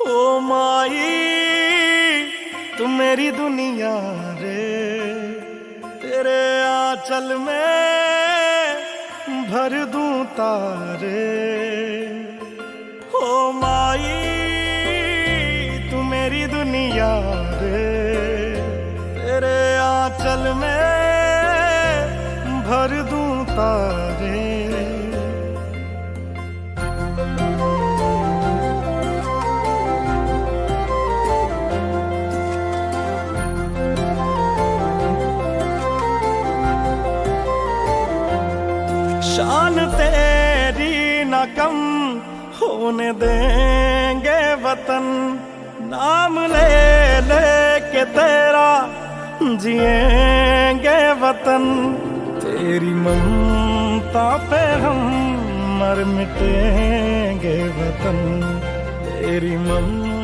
ओ माई तू मेरी दुनिया रे, तेरे आंचल में भर दूं तारे। ओ माई तू मेरी दुनिया रे, तेरे आंचल में भर दूं तारे। शान तेरी न कम होने देंगे वतन, नाम ले ले के तेरा जिएंगे वतन। तेरी ममता पे हम मर मिटेंगे वतन, तेरी ममता